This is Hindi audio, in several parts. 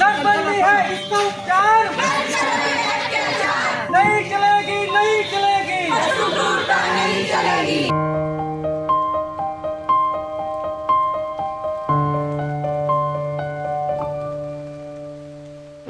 नसबंदी है इसका उपचार नहीं चलेगी, नहीं चलेगी।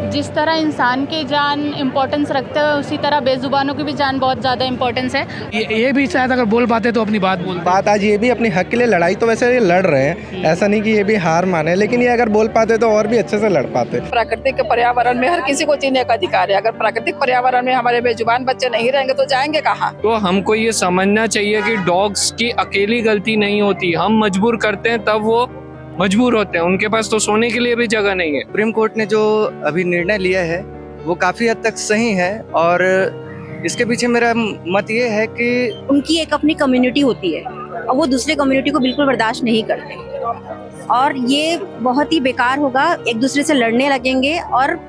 जिस तरह इंसान की जान इम्पोर्टेंस रखते हैं उसी तरह बेजुबानों की भी जान बहुत ज़्यादा इम्पोर्टेंस है। ये भी शायद अगर बोल पाते तो अपनी बात बोल बात आज ये भी अपने हक के लिए लड़ाई तो वैसे ये लड़ रहे हैं, ऐसा नहीं कि ये भी हार माने, लेकिन ये अगर बोल पाते तो और भी अच्छे से लड़ पाते। प्राकृतिक पर्यावरण में हर किसी को जीने का अधिकार है। अगर प्राकृतिक पर्यावरण में हमारे बेजुबान बच्चे नहीं रहेंगे तो जाएंगे कहाँ? तो हमको ये समझना चाहिए कि डॉग्स की अकेली गलती नहीं होती, हम मजबूर करते हैं तब वो मजबूर होते हैं, उनके पास तो सोने के लिए भी जगह नहीं है। सुप्रीम कोर्ट ने जो अभी निर्णय लिया है वो काफ़ी हद तक सही है और इसके पीछे मेरा मत ये है कि उनकी एक अपनी कम्युनिटी होती है और वो दूसरे कम्युनिटी को बिल्कुल बर्दाश्त नहीं करते और ये बहुत ही बेकार होगा। एक दूसरे से लड़ने लगेंगे और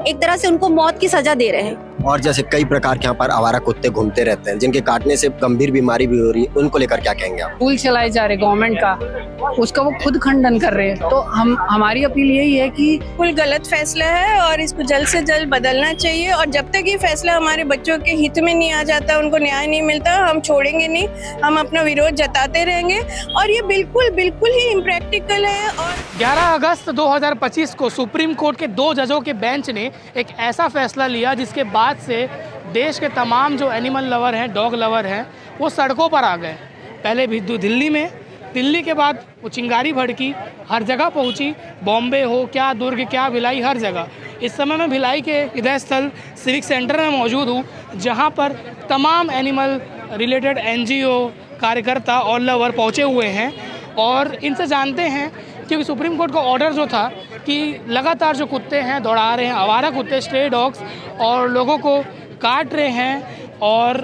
एक तरह से उनको मौत की सजा दे रहे हैं। और जैसे कई प्रकार के यहाँ पर आवारा कुत्ते घूमते रहते हैं जिनके काटने से गंभीर बीमारी भी हो रही है, उनको लेकर क्या कहेंगे आप? पुल चलाए जा रहे गवर्नमेंट का, उसका वो खुद खंडन कर रहे हैं। तो हमारी अपील यही है कि बिल्कुल गलत फैसला है और इसको जल्द से जल्द बदलना चाहिए और जब तक ये फैसला हमारे बच्चों के हित में नहीं आ जाता, उनको न्याय नहीं मिलता, हम छोड़ेंगे नहीं, हम अपना विरोध जताते रहेंगे और ये बिल्कुल ही इम्प्रैक्टिकल है। और 11 अगस्त 2025 को सुप्रीम कोर्ट के 2 जजों के बेंच ने एक ऐसा फैसला लिया जिसके बाद से देश के तमाम जो एनिमल लवर हैं, डॉग लवर हैं, वो सड़कों पर आ गए। पहले भी दिल्ली में, दिल्ली के बाद वो चिंगारी भड़की, हर जगह पहुंची, बॉम्बे हो क्या, दुर्ग क्या, भिलाई, हर जगह। इस समय मैं भिलाई के हृदय स्थल सिविक सेंटर में मौजूद हूँ जहाँ पर तमाम एनिमल रिलेटेड NGO कार्यकर्ता और लवर पहुँचे हुए हैं और इनसे जानते हैं क्योंकि सुप्रीम कोर्ट का ऑर्डर जो था कि लगातार जो कुत्ते हैं दौड़ा रहे हैं, आवारा कुत्ते, स्ट्रे डॉग्स, और लोगों को काट रहे हैं और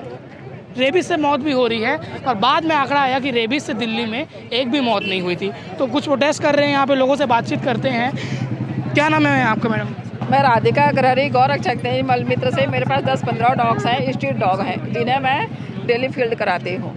रेबीज से मौत भी हो रही है। और बाद में आंकड़ा आया कि रेबीज से दिल्ली में एक भी मौत नहीं हुई थी। तो कुछ प्रोटेस्ट कर रहे हैं, यहाँ पे लोगों से बातचीत करते हैं। क्या नाम है आपका मैडम? मैं राधिका अग्रहरी, गौरक्षक मल मित्र से मेरे पास 10-15 डॉग्स हैं, स्ट्रीट डॉग हैं, जिन्हें मैं डेली फील्ड कराती हूँ।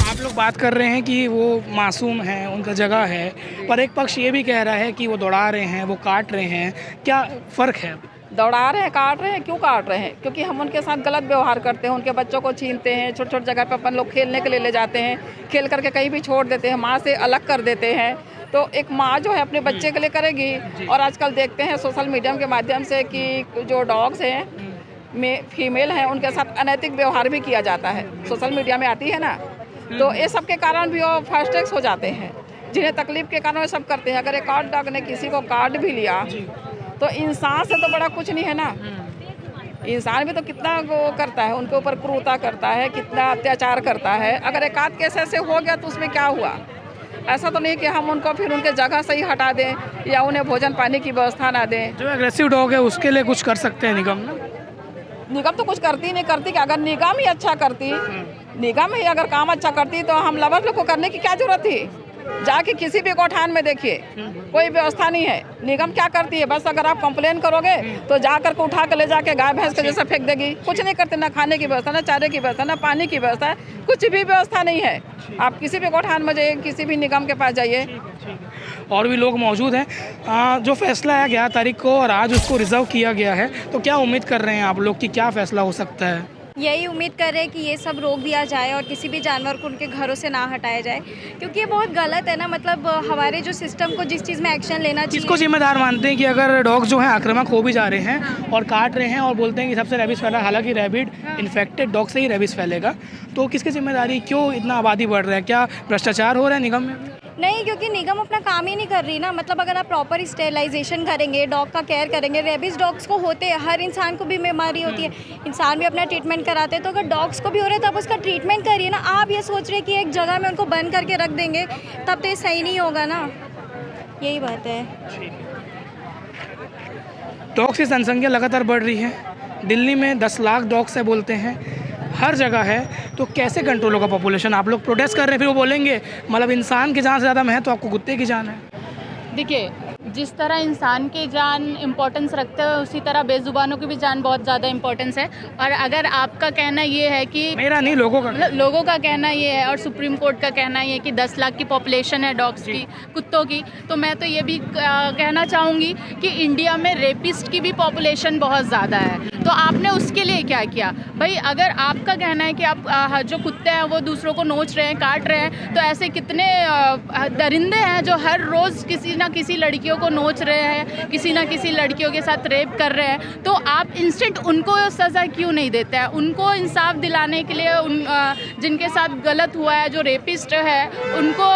आप लोग बात कर रहे हैं कि वो मासूम हैं, उनका जगह है, पर एक पक्ष ये भी कह रहा है कि वो दौड़ा रहे हैं, वो काट रहे हैं। क्या फ़र्क है? दौड़ा रहे हैं, काट रहे हैं, क्यों काट रहे हैं? क्योंकि हम उनके साथ गलत व्यवहार करते हैं, उनके बच्चों को छीनते हैं, छोटे छोटे जगह पे अपन लोग खेलने के लिए ले जाते हैं, खेल करके कहीं भी छोड़ देते हैं, माँ से अलग कर देते हैं। तो एक माँ जो है अपने बच्चे के लिए करेगी। और आजकल देखते हैं सोशल मीडिया के माध्यम से कि जो डॉग्स हैं फीमेल हैं उनके साथ अनैतिक व्यवहार भी किया जाता है, सोशल मीडिया में आती है ना। तो ये सब के कारण भी वो फास्टैग हो जाते हैं, जिन्हें तकलीफ के कारण वो सब करते हैं। अगर एक काट डॉग ने किसी को काट भी लिया तो इंसान से तो बड़ा कुछ नहीं है ना। इंसान भी तो कितना वो करता है, उनके ऊपर क्रूरता करता है, कितना अत्याचार करता है। अगर एक आध केस ऐसे हो गया तो उसमें क्या हुआ? ऐसा तो नहीं कि हम उनको फिर उनके जगह से ही हटा दें या उन्हें भोजन पानी की व्यवस्था ना दें। जो एग्रेसिव डॉग है उसके लिए कुछ कर सकते हैं निगम ना? निगम तो कुछ करती नहीं करती कि अगर निगम ही अच्छा करती, निगम ही अगर काम अच्छा करती तो हम लवर लोग को करने की क्या जरूरत थी? जाके किसी भी गौठान में देखिए, कोई व्यवस्था नहीं है। निगम क्या करती है? बस अगर आप कंप्लेन करोगे तो जा कर के उठा कर ले जाके गाय भैंस के जैसा फेंक देगी। कुछ नहीं करते, ना खाने की व्यवस्था, ना चारे की व्यवस्था, ना पानी की व्यवस्था, कुछ भी व्यवस्था नहीं है। आप किसी भी गौठान में जाइए, किसी भी निगम के पास जाइए। और भी लोग मौजूद हैं। जो फैसला है 11 तारीख को और आज उसको रिजर्व किया गया है, तो क्या उम्मीद कर रहे हैं आप लोग कि क्या फैसला हो सकता है? यही उम्मीद कर रहे हैं कि ये सब रोक दिया जाए और किसी भी जानवर को उनके घरों से ना हटाया जाए, क्योंकि ये बहुत गलत है ना। मतलब हमारे जो सिस्टम को जिस चीज़ में एक्शन लेना चाहिए। किसको जिम्मेदार मानते हैं कि अगर डॉग जो हैं आक्रामक हो भी जा रहे हैं और काट रहे हैं और बोलते हैं कि सबसे रेबीज फैला, हालांकि रेबिड इन्फेक्टेड डॉग से ही रेबीज फैलेगा, तो किसकी जिम्मेदारी? क्यों इतना आबादी बढ़ रहा है? क्या भ्रष्टाचार हो रहा है निगम में? नहीं, क्योंकि निगम अपना काम ही नहीं कर रही ना। मतलब अगर आप प्रॉपर स्टेरिलाइजेशन करेंगे, डॉग का केयर करेंगे, रेबीज डॉग्स को होते हैं, हर इंसान को भी बीमारी होती है, इंसान भी अपना ट्रीटमेंट कराते हैं। तो अगर डॉग्स को भी हो रहा है तो आप उसका ट्रीटमेंट करिए ना। आप ये सोच रहे हैं कि एक जगह में उनको बंद करके रख देंगे, तब तो ये सही नहीं होगा ना। यही बात है। डॉग्स की जनसंख्या लगातार बढ़ रही है। दिल्ली में 10 लाख डॉग्स है बोलते हैं, हर जगह है, तो कैसे कंट्रोल होगा पॉपुलेशन? आप लोग प्रोटेस्ट कर रहे हैं, फिर वो बोलेंगे मतलब इंसान की जान से ज़्यादा महत्व तो आपको कुत्ते की जान है। देखिए, जिस तरह इंसान की जान इम्पोर्टेंस रखते हैं उसी तरह बेजुबानों की भी जान बहुत ज़्यादा इम्पोर्टेंस है। और अगर आपका कहना ये है कि मेरा नहीं, लोगों का कहना ये है और सुप्रीम कोर्ट का कहना ये है कि 10 लाख की पॉपुलेशन है डॉग्स की, कुत्तों की, तो मैं तो ये भी कहना चाहूँगी कि इंडिया में रेपिस्ट की भी पॉपुलेशन बहुत ज़्यादा है। तो आपने उसके लिए क्या किया भाई? अगर आपका कहना है कि आप जो कुत्ते हैं वो दूसरों को नोच रहे हैं, काट रहे हैं, तो ऐसे कितने दरिंदे हैं जो हर रोज़ किसी ना किसी लड़कियों को नोच रहे हैं, किसी ना किसी लड़कियों के साथ रेप कर रहे हैं। तो आप इंस्टेंट उनको सज़ा क्यों नहीं देते हैं? उनको इंसाफ दिलाने के लिए जिनके साथ गलत हुआ है, जो रेपिस्ट है, उनको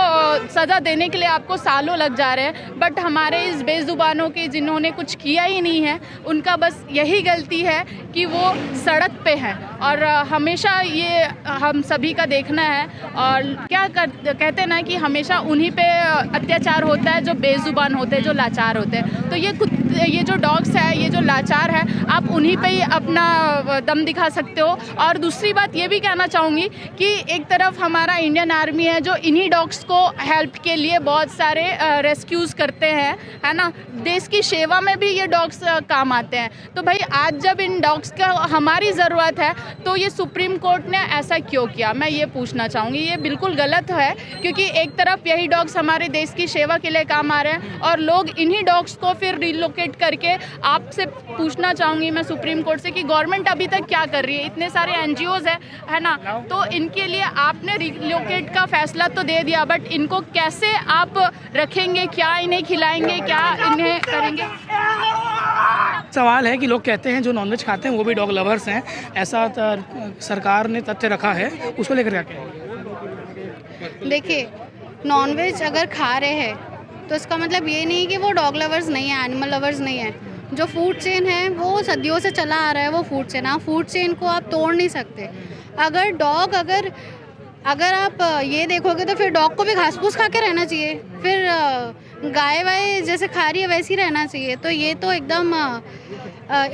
सज़ा देने के लिए आपको सालों लग जा रहे हैं। बट हमारे इस बेजुबानों के जिन्होंने कुछ किया ही नहीं है, उनका बस यही गलती है कि वो सड़क पे हैं। और हमेशा ये हम सभी का देखना है। और क्या कहते हैं ना कि हमेशा उन्हीं पे अत्याचार होता है जो बेजुबान होते हैं, जो लाचार होते हैं। तो ये जो डॉग्स है, ये जो लाचार है, आप उन्हीं पे ही अपना दम दिखा सकते हो। और दूसरी बात ये भी कहना चाहूँगी कि एक तरफ हमारा इंडियन आर्मी है जो इन्हीं डॉग्स को हेल्प के लिए बहुत सारे रेस्क्यूज़ करते हैं, है ना। देश की सेवा में भी ये डॉग्स काम आते हैं। तो भाई आज जब इन डॉग्स का हमारी ज़रूरत है तो ये सुप्रीम कोर्ट ने ऐसा क्यों किया, मैं ये पूछना चाहूँगी। ये बिल्कुल गलत है, क्योंकि एक तरफ यही डॉग्स हमारे देश की सेवा के लिए काम आ रहे हैं और लोग इन्हीं डॉग्स को फिर रिलोकेट करके, आपसे पूछना चाहूँगी मैं सुप्रीम कोर्ट से कि गवर्नमेंट अभी तक क्या कर रही है? इतने सारे NGOs है ना, तो इनके लिए आपने रिलोकेट का फैसला तो दे दिया, बट इनको कैसे आप रखेंगे? क्या इन्हें खिलाएंगे? क्या इन्हें करेंगे? सवाल है कि लोग कहते हैं जो नॉनवेज खाते हैं वो भी डॉग लवर्स हैं, ऐसा सरकार ने तथ्य रखा है, उसको लेकर क्या कहेंगे? देखिए, नॉनवेज अगर खा रहे हैं तो इसका मतलब ये नहीं कि वो डॉग लवर्स नहीं है, एनिमल लवर्स नहीं है। जो फूड चेन है वो सदियों से चला आ रहा है, वो फूड चेन, आप फूड चेन को आप तोड़ नहीं सकते। अगर आप ये देखोगे तो फिर डॉग को भी घास फूस खा के रहना चाहिए, फिर गाय वाय जैसे खा रही है वैसे ही रहना चाहिए। तो ये तो एकदम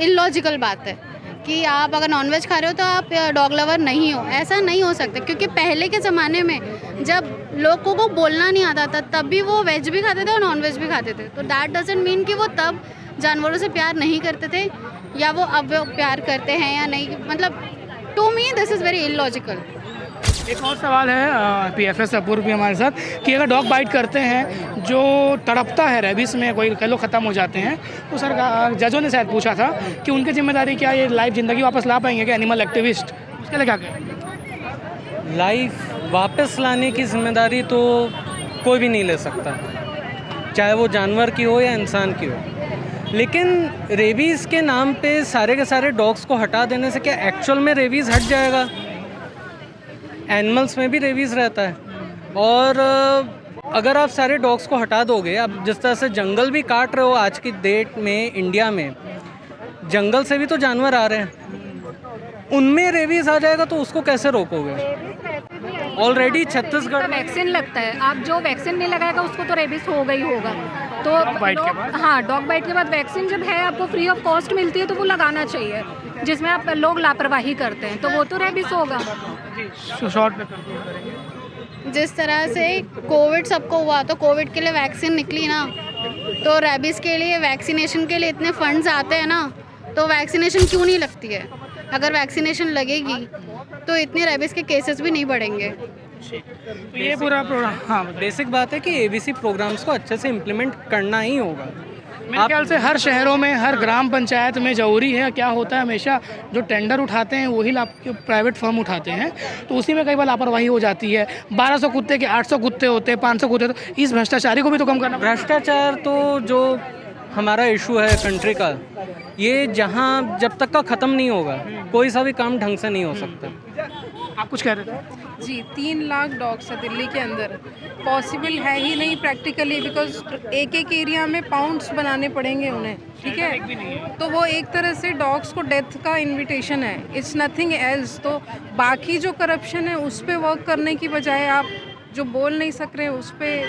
इलॉजिकल बात है कि आप अगर नॉनवेज खा रहे हो तो आप डॉग लवर नहीं हो। ऐसा नहीं हो सकता, क्योंकि पहले के ज़माने में जब लोगों को बोलना नहीं आता था तब भी वो वेज भी खाते थे और नॉनवेज भी खाते थे। तो दैट डजंट मीन कि वो तब जानवरों से प्यार नहीं करते थे या वो अब वो प्यार करते हैं या नहीं। मतलब to me this is very illogical. एक और सवाल है PFS अपूर्व भी हमारे साथ कि अगर डॉग बाइट करते हैं जो तड़पता है, रेबिस में कोई कई लोग ख़त्म हो जाते हैं, तो सर जजों ने शायद पूछा था कि उनकी जिम्मेदारी क्या, ये लाइफ ज़िंदगी वापस ला पाएंगे क्या एनिमल एक्टिविस्ट? उसके लिए क्या कहें? लाइफ वापस लाने की जिम्मेदारी तो कोई भी नहीं ले सकता, चाहे वो जानवर की हो या इंसान की हो। लेकिन रेबीज़ के नाम पे सारे के सारे डॉग्स को हटा देने से क्या एक्चुअल में रेबीज़ हट जाएगा? एनिमल्स में भी रेबीज़ रहता है। और अगर आप सारे डॉग्स को हटा दोगे, अब जिस तरह से जंगल भी काट रहे हो आज की डेट में इंडिया में, जंगल से भी तो जानवर आ रहे हैं, उनमें रेबीज़ आ जाएगा तो उसको कैसे रोकोगे? ऑलरेडी छत्तीसगढ़ वैक्सीन लगता है, आप जो वैक्सीन नहीं लगाएगा उसको तो रेबीज होगा ही होगा। तो डॉग बाइट के बाद? हाँ, डॉग बाइट के बाद वैक्सीन जब है आपको फ्री ऑफ कॉस्ट मिलती है तो वो लगाना चाहिए। जिसमें आप लोग लापरवाही करते हैं तो वो तो रेबीज होगा। शॉर्ट में जिस तरह से कोविड सबको हुआ तो कोविड के लिए वैक्सीन निकली ना, तो रेबीज़ के लिए वैक्सीनेशन के लिए इतने फंड्स आते हैं ना, तो वैक्सीनेशन क्यों नहीं लगती है? अगर वैक्सीनेशन लगेगी तो इतने रेबीज़ के केसेस भी नहीं बढ़ेंगे। तो ये पूरा प्रोग्राम, हाँ, बेसिक बात है कि ABC प्रोग्राम्स को अच्छे से इम्प्लीमेंट करना ही होगा। मेरे ख्याल से हर शहरों में, हर ग्राम पंचायत में ज़रूरी है। क्या होता है, हमेशा जो टेंडर उठाते हैं वही प्राइवेट फर्म उठाते हैं, तो उसी में कई बार लापरवाही हो जाती है। 1200 कुत्ते के 800 कुत्ते होते हैं, 500 कुत्ते, तो इस भ्रष्टाचारी को भी तो कम करना। भ्रष्टाचार तो जो हमारा इशू है कंट्री का, ये जहाँ जब तक का ख़त्म नहीं होगा कोई सा भी काम ढंग से नहीं हो सकता। आप कुछ कह रहे थे? जी, 3 लाख डॉग्स है दिल्ली के अंदर, पॉसिबल है ही नहीं प्रैक्टिकली, बिकॉज एक एरिया में पाउंड्स बनाने पड़ेंगे उन्हें, ठीक है। तो वो एक तरह से डॉग्स को डेथ का इनविटेशन है, इट्स नथिंग एल्स। तो बाकी जो करप्शन है उस पर वर्क करने की बजाय आप जो बोल नहीं सक रहे उस पर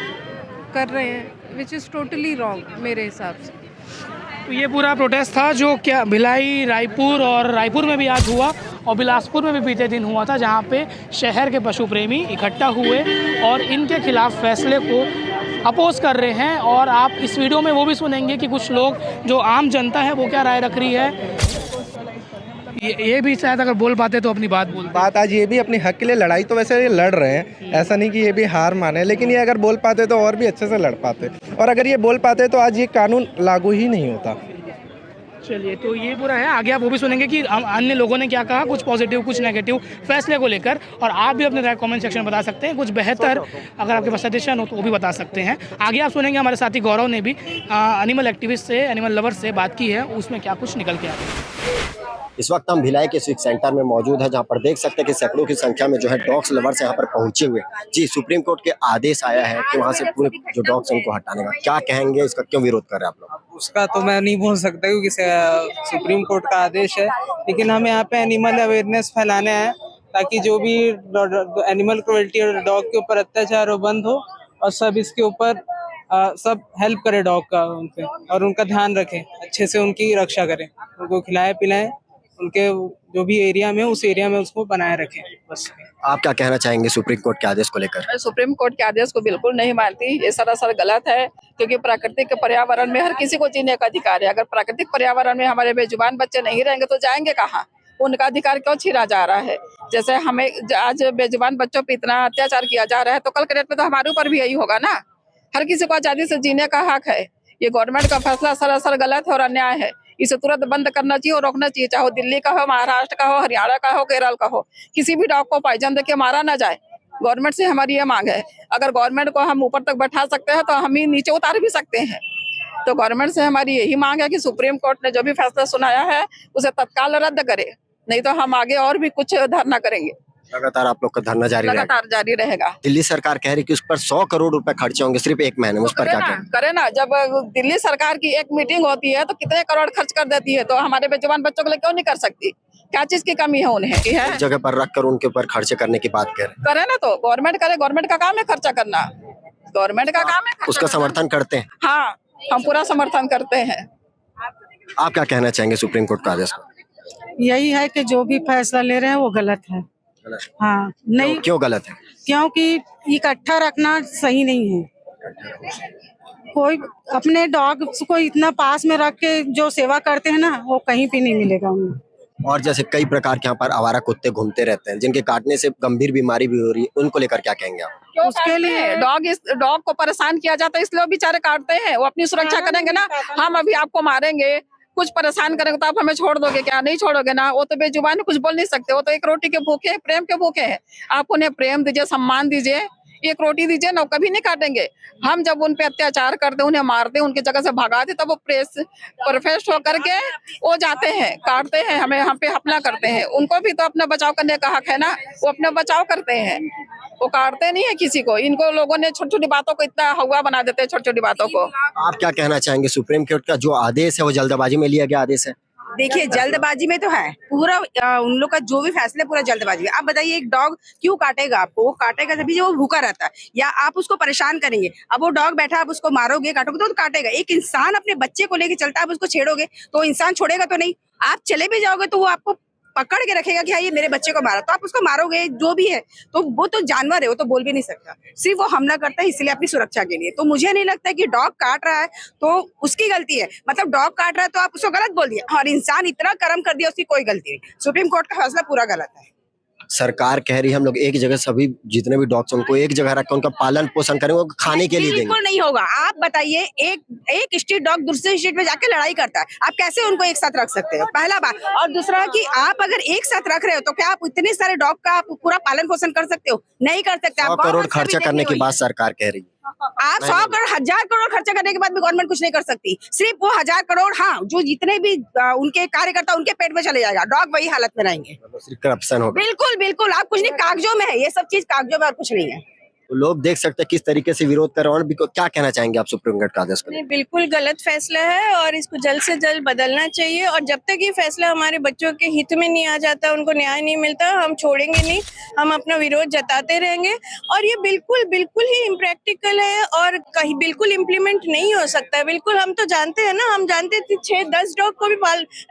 कर रहे हैं, विच इज़ टोटली रॉन्ग मेरे हिसाब से। तो ये पूरा प्रोटेस्ट था जो क्या भिलाई, रायपुर और रायपुर में भी आज हुआ और बिलासपुर में भी बीते दिन हुआ था, जहाँ पे शहर के पशु प्रेमी इकट्ठा हुए और इनके खिलाफ फैसले को अपोज कर रहे हैं। और आप इस वीडियो में वो भी सुनेंगे कि कुछ लोग, जो आम जनता है, वो क्या राय रख रही है। ये भी शायद अगर बोल पाते तो अपनी बात आज ये भी अपने हक के लिए लड़ाई तो वैसे ये लड़ रहे हैं, ऐसा नहीं कि ये भी हार माने, लेकिन ये अगर बोल पाते तो और भी अच्छे से लड़ पाते, और अगर ये बोल पाते तो आज ये कानून लागू ही नहीं होता। चलिए, तो ये पूरा है। आगे आप वो भी सुनेंगे कि अन्य लोगों ने क्या कहा, कुछ पॉजिटिव कुछ नेगेटिव फैसले को लेकर। और आप भी अपने राय कमेंट सेक्शन में बता सकते हैं। कुछ बेहतर अगर आपके पास सजेशन हो तो वो भी बता सकते हैं। आगे आप सुनेंगे हमारे साथी गौरव ने भी एनिमल एक्टिविस्ट से, एनिमल लवर से बात की है, उसमें क्या कुछ निकल के आया है। इस वक्त हम भिलाई के स्विक सेंटर में मौजूद है, जहां पर देख सकते हैं कि सैकड़ों की संख्या में जो है डॉग्स लवर्स यहाँ पर पहुंचे हुए। जी, सुप्रीम कोर्ट के आदेश आया है कि वहां से पूरे जो डॉग्स हैं उनको हटाने का, क्या कहेंगे, इसका क्यों विरोध कर रहे हैं आप लोग? उसका तो मैं नहीं बोल सकता क्योंकि सुप्रीम कोर्ट का आदेश है, लेकिन हम यहाँ पे एनिमल अवेयरनेस फैलाने हैं ताकि जो भी एनिमल क्रुएल्टी और डॉग के ऊपर अत्याचार वो बंद हो, और सब इसके ऊपर सब हेल्प करे डॉग का उनपे, और उनका ध्यान रखें, अच्छे से उनकी रक्षा करें, उनको खिलाएं पिलाएं, उनके जो भी एरिया में उस एरिया में उसको बनाए रखें। बस। आप क्या कहना चाहेंगे सुप्रीम कोर्ट के आदेश को लेकर? मैं सुप्रीम कोर्ट के आदेश को बिल्कुल नहीं मानती। ये सरासर गलत है, क्योंकि प्राकृतिक पर्यावरण में हर किसी को जीने का अधिकार है। अगर प्राकृतिक पर्यावरण में हमारे बेजुबान बच्चे नहीं रहेंगे तो जाएंगे कहाँ? उनका अधिकार क्यों छीना जा रहा है? जैसे हमें आज बेजुबान बच्चों पर इतना अत्याचार किया जा रहा है, तो कल के डेट में तो हमारे ऊपर भी यही होगा ना। हर किसी को आजादी से जीने का हक है। ये गवर्नमेंट का फैसला सरासर गलत है और अन्याय है। इसे तुरंत बंद करना चाहिए और रोकना चाहिए, चाहे दिल्ली का हो, महाराष्ट्र का हो, हरियाणा का हो, केरल का हो। किसी भी डॉग को पॉइजन देके मारा ना जाए। गवर्नमेंट से हमारी ये मांग है। अगर गवर्नमेंट को हम ऊपर तक बैठा सकते हैं तो हम ही नीचे उतार भी सकते हैं। तो गवर्नमेंट से हमारी यही मांग है कि सुप्रीम कोर्ट ने जो भी फैसला सुनाया है उसे तत्काल रद्द करे, नहीं तो हम आगे और भी कुछ धरना करेंगे। लगातार आप लोग का धरना जारी रहेगा। दिल्ली सरकार कह रही कि उस पर 100 करोड़ रुपए खर्चे होंगे सिर्फ एक महीने में, उस पर क्या कहें? करे ना, जब दिल्ली सरकार की एक मीटिंग होती है तो कितने करोड़ खर्च कर देती है, तो हमारे बेजुबान बच्चों के लिए क्यों नहीं कर सकती? क्या चीज की कमी है उन्हें? जगह पर रख कर उनके ऊपर खर्चे करने की बात करे ना, तो गवर्नमेंट करे, गवर्नमेंट का काम है खर्चा करना, गवर्नमेंट का काम है। उसका समर्थन करते हैं? हाँ, हम पूरा समर्थन करते हैं। आप क्या कहना चाहेंगे सुप्रीम कोर्ट का आदेश को? यही है कि जो भी फैसला ले रहे हैं वो गलत है। हाँ, नहीं क्यों गलत है? क्योंकि इकट्ठा रखना सही नहीं है। कोई अपने डॉग को इतना पास में रख के जो सेवा करते हैं ना, वो कहीं भी नहीं मिलेगा उन्हें। और जैसे कई प्रकार के यहाँ पर आवारा कुत्ते घूमते रहते हैं, जिनके काटने से गंभीर बीमारी भी हो रही है, उनको लेकर क्या कहेंगे आप? उसके लिए डॉग को परेशान किया जाता है, इसलिए वो बेचारे काटते हैं। वो अपनी सुरक्षा करेंगे ना। हम अभी आपको मारेंगे, कुछ परेशान करेंगे तो आप हमें छोड़ दोगे क्या? नहीं छोड़ोगे ना। वो तो बेजुबान कुछ बोल नहीं सकते, वो तो एक रोटी के भूखे हैं, प्रेम के भूखे हैं। आप उन्हें प्रेम दीजिए, सम्मान दीजिए, एक रोटी दीजिए ना, कभी नहीं काटेंगे। हम जब उन पे अत्याचार करते, उन्हें मारते, उनकी जगह से भगाते, तब वो परफेक्ट होकर के वो जाते हैं, काटते हैं, हमें हम पे हमला करते हैं। उनको भी तो अपना बचाव करने का हक है ना, वो अपना बचाव करते हैं, वो काटते नहीं है किसी को। इनको लोगों ने छोटी छोटी बातों को इतना हवा बना देते हैं, छोटी छोटी बातों को। आप क्या कहना चाहेंगे? सुप्रीम कोर्ट का जो आदेश है वो जल्दबाजी में लिया गया आदेश है? देखिए, जल्दबाजी में तो है पूरा, उन लोग का जो भी फैसला पूरा जल्दबाजी में। आप बताइए, एक डॉग क्यों काटेगा आपको? वो काटेगा तभी जब वो भूखा रहता है, या आप उसको परेशान करेंगे। अब वो डॉग बैठा, आप उसको मारोगे, काटोगे तो काटेगा। एक इंसान अपने बच्चे को लेके चलता है, आप उसको छेड़ोगे तो इंसान छोड़ेगा तो नहीं। आप चले भी जाओगे तो वो आपको पकड़ के रखेगा कि हाँ ये मेरे बच्चे को मारा, तो आप उसको मारोगे, जो भी है। तो वो तो जानवर है, वो तो बोल भी नहीं सकता, सिर्फ वो हमला करता है इसलिए अपनी सुरक्षा के लिए। तो मुझे नहीं लगता कि डॉग काट रहा है तो उसकी गलती है। मतलब डॉग काट रहा है तो आप उसको गलत बोल दिया, और इंसान इतना कर्म कर दिया, उसकी कोई गलती नहीं। सुप्रीम कोर्ट का फैसला पूरा गलत है। सरकार कह रही है हम लोग एक जगह सभी जितने भी डॉग्स उनको एक जगह रखकर उनका पालन पोषण करेंगे, उनको खाने के लिए देंगे। बिल्कुल नहीं होगा। आप बताइए, एक स्ट्रीट डॉग दूसरे स्ट्रीट में जाके लड़ाई करता है, आप कैसे उनको एक साथ रख सकते हो? पहला बात। और दूसरा कि आप अगर एक साथ रख रहे हो तो क्या आप इतने सारे डॉग का पूरा पालन पोषण कर सकते हो? नहीं कर सकते। 100 करोड़ खर्चा करने की बात सरकार कह रही है। आप 100 करोड़ 1000 करोड़ खर्चा करने के बाद भी गवर्नमेंट कुछ नहीं कर सकती। सिर्फ वो 1000 करोड़, हाँ, जो जितने भी उनके कार्यकर्ता उनके पेट में चले जाएगा, डॉग वही हालत में रहेंगे। सिर्फ करप्शन होगा। बिल्कुल बिल्कुल, आप कुछ नहीं, कागजों में है ये सब चीज, कागजों में और कुछ नहीं है। तो लोग देख सकते हैं किस तरीके से विरोध कर रहे हैं। और क्या कहना चाहेंगे आप सुप्रीम कोर्ट का आदेश को? बिल्कुल गलत फैसला है और इसको जल्द से जल्द बदलना चाहिए। और जब तक ये फैसला हमारे बच्चों के हित में नहीं आ जाता, उनको न्याय नहीं मिलता, हम छोड़ेंगे नहीं, हम अपना विरोध जताते रहेंगे। और ये बिल्कुल ही इम्प्रैक्टिकल है और कहीं बिल्कुल इम्प्लीमेंट नहीं हो सकता। बिल्कुल, हम तो जानते हैं ना, हम जानते थे 6-10 डॉग को भी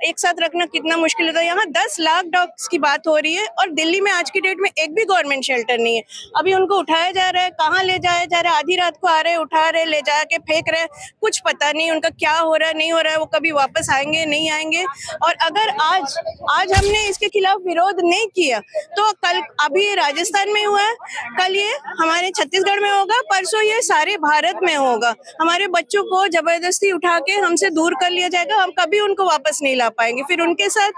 एक साथ रखना कितना मुश्किल होता है। यहाँ 10 लाख डॉग्स की बात हो रही है और दिल्ली में आज की डेट में एक भी गवर्नमेंट शेल्टर नहीं है। अभी उनको उठाया जा जा रहा है, कहाँ ले जाया जा रहा है, आधी रात को आ रहे, उठा रहे, ले जाके फेंक रहे, कुछ पता नहीं उनका क्या हो रहा है, नहीं हो रहा है, वो कभी वापस आएंगे नहीं आएंगे। और अगर आज हमने इसके खिलाफ विरोध नहीं किया तो कल, अभी राजस्थान में हुआ है, कल ये हमारे छत्तीसगढ़ में होगा, परसों ये सारे भारत में होगा। हमारे बच्चों को जबरदस्ती उठा के हमसे दूर कर लिया जाएगा, हम कभी उनको वापस नहीं ला पाएंगे। फिर उनके साथ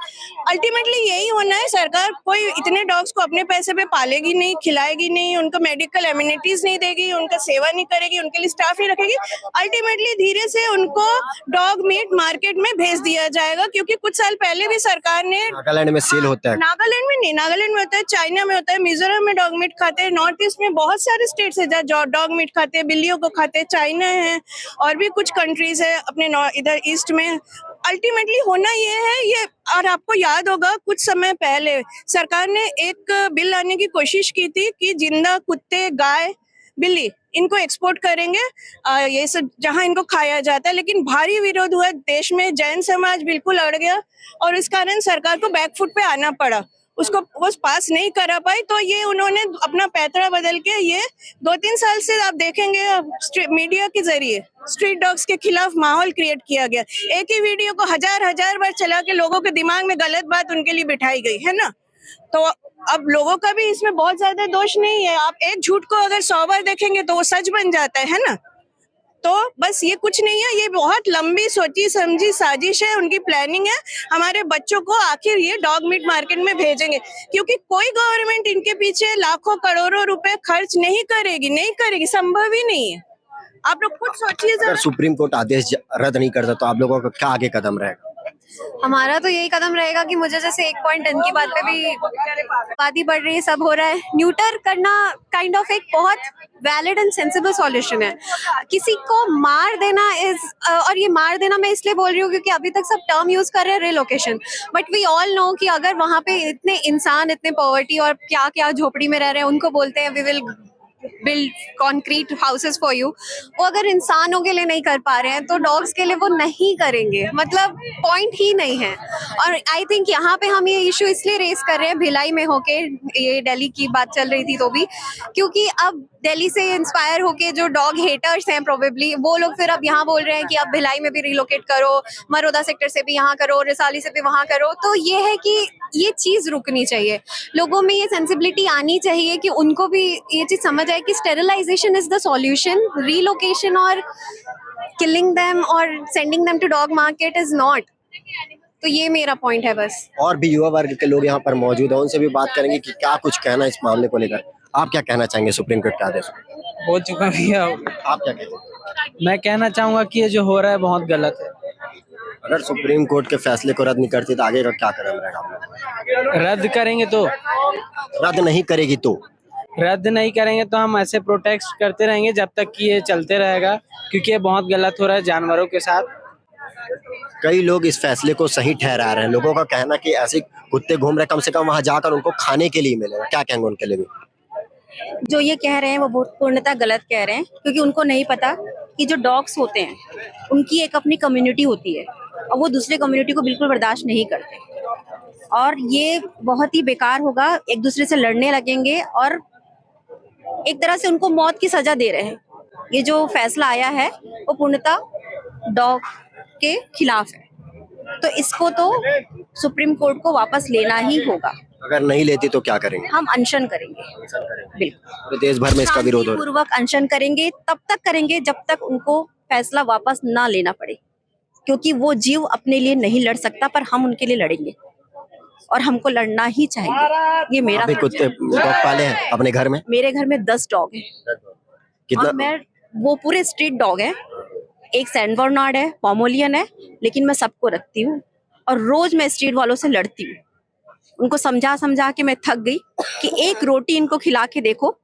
अल्टीमेटली यही होना है, सरकार कोई इतने डॉग्स को अपने पैसे पे पालेगी नहीं, खिलाएगी नहीं, उनको मेडिकल एमिनिटीज नहीं देगी, उनका सेवा नहीं करेगी, उनके लिए स्टाफ नहीं रखेगी। अल्टीमेटली धीरे से उनको डॉग मीट मार्केट में भेज दिया जाएगा, क्योंकि कुछ साल पहले भी सरकार ने नागालैंड में सेल होता है, नागालैंड में नहीं, नागालैंड में होता है, चाइना में होता है, मिजोरम में डॉग मीट खाते हैं, नॉर्थ ईस्ट में बहुत सारे स्टेट्स है जहाँ डॉग मीट खाते हैं, बिल्लियों को खाते हैं, चाइना है और भी कुछ कंट्रीज है अपने इधर ईस्ट में। अल्टीमेटली होना ये है ये। और आपको याद होगा कुछ समय पहले सरकार ने एक बिल लाने की कोशिश की थी कि जिंदा कुत्ते, गाय, बिल्ली इनको एक्सपोर्ट करेंगे, ये सब जहां इनको खाया जाता है, लेकिन भारी विरोध हुआ देश में, जैन समाज बिल्कुल अड़ गया और इस कारण सरकार को बैकफुट पे आना पड़ा, उसको वो पास नहीं करा पाई। तो ये उन्होंने अपना पैतरा बदल के ये 2-3 साल से आप देखेंगे मीडिया के जरिए स्ट्रीट डॉग्स के खिलाफ माहौल क्रिएट किया गया। एक ही वीडियो को हजार बार चला के लोगों के दिमाग में गलत बात उनके लिए बिठाई गई है ना। तो अब लोगों का भी इसमें बहुत ज्यादा दोष नहीं है। आप एक झूठ को अगर 100 बार देखेंगे तो वो सच बन जाता है ना। तो बस ये कुछ नहीं है, ये बहुत लंबी सोची समझी साजिश है, उनकी प्लानिंग है। हमारे बच्चों को आखिर ये डॉग मीट मार्केट में भेजेंगे, क्योंकि कोई गवर्नमेंट इनके पीछे लाखों करोड़ों रुपए खर्च नहीं करेगी, संभव ही नहीं है। आप लोग खुद सोचिए। अगर सुप्रीम कोर्ट आदेश रद्द नहीं करता तो आप लोगों का क्या आगे कदम रहेगा? हमारा तो यही कदम रहेगा कि मुझे जैसे एक पॉइंट इनकी बात पे भी बात ही बढ़ रही है, सब हो रहा है, न्यूटर करना काइंड ऑफ एक बहुत वैलिड एंड सेंसिबल सॉल्यूशन है। किसी को मार देना और ये मार देना मैं इसलिए बोल रही हूँ क्योंकि अभी तक सब टर्म यूज कर रहे हैं relocation, but we all know कि अगर वहाँ पे इतने इंसान, इतने पॉवर्टी और क्या क्या झोपड़ी में रह रहे हैं, उनको बोलते हैं we will build concrete houses for you, वो अगर इंसानों के लिए नहीं कर पा रहे हैं तो डॉग्स के लिए वो नहीं करेंगे, मतलब पॉइंट ही नहीं है। और आई थिंक यहाँ पे हम ये इशू इसलिए रेस कर रहे हैं भिलाई में होके, ये दिल्ली की बात चल रही थी तो भी, क्योंकि अब दिल्ली से इंस्पायर होके जो डॉग हेटर्स हैं प्रोबेबली वो लोग फिर अब यहाँ बोल रहे हैं कि अब भिलाई में भी रिलोकेट करो, मरोदा सेक्टर से भी यहाँ करो, रिसाली से भी वहाँ करो। तो ये है कि ये चीज़ रुकनी चाहिए, लोगों में ये सेंसिबिलिटी आनी चाहिए कि उनको भी ये चीज़ समझ आए कि sterilisation is the solution, relocation और किलिंग देम और sending them to dog market is not. तो ये मेरा पॉइंट है बस। और भी युवा वर्ग के लोग यहाँ पर मौजूद हैं, उनसे भी बात करेंगे कि क्या कुछ कहना इस मामले को लेकर। आप क्या कहना चाहेंगे सुप्रीम कोर्ट के आदेश? हो चुका भैया। आप क्या कहते हैं? मैं कहना चाहूँगा कि ये जो हो रहा है बहुत गलत है। अगर सुप्रीम कोर्ट के फैसले को रद्द नहीं करती तो आगे का क्या कदम रहेगा? रद्द करेंगे तो, रद्द नहीं करेगी तो, रद्द नहीं करेंगे तो हम ऐसे प्रोटेस्ट करते रहेंगे जब तक कि ये चलते रहेगा, क्योंकि ये बहुत गलत हो रहा है जानवरों के साथ। कई लोग इस फैसले को सही ठहरा रहे हैं, लोगों का कहना कि ऐसे कुत्ते घूम रहे, कम से कम वहां जाकर उनको खाने के लिए मिलेगा। क्या कहेंगे उनके लिए? जो ये कह रहे हैं वो पूर्णतः गलत कह रहे हैं, क्योंकि उनको नहीं पता कि जो डॉग्स होते हैं उनकी एक अपनी कम्युनिटी होती है और वो दूसरे कम्युनिटी को बिल्कुल बर्दाश्त नहीं करते, और ये बहुत ही बेकार होगा। एक दूसरे से लड़ने लगेंगे और एक तरह से उनको मौत की सजा दे रहे हैं। ये जो फैसला आया है वो पूर्णतः डॉग के खिलाफ है, तो इसको तो सुप्रीम कोर्ट को वापस लेना ही होगा। अगर नहीं लेती तो क्या करेंगे? हम अनशन करेंगे, बिल्कुल। तो देश भर में इसका विरोध हो रहा है। पूर्वक अनशन करेंगे, तब तक करेंगे जब तक उनको फैसला वापस ना लेना पड़े, क्योंकि वो जीव अपने लिए नहीं लड़ सकता, पर हम उनके लिए लड़ेंगे और हमको लड़ना ही चाहिए। ये मेरा कुत्ते डॉग पाले हैं अपने घर में? मेरे घर में 10 डॉग हैं। कितना? मैं वो पूरे स्ट्रीट डॉग है, एक सैन बर्नार्ड है, पोमेलियन है, लेकिन मैं सबको रखती हूँ और रोज मैं स्ट्रीट वालों से लड़ती हूँ। उनको समझा समझा के मैं थक गई कि एक रोटी इनको खिला के देखो,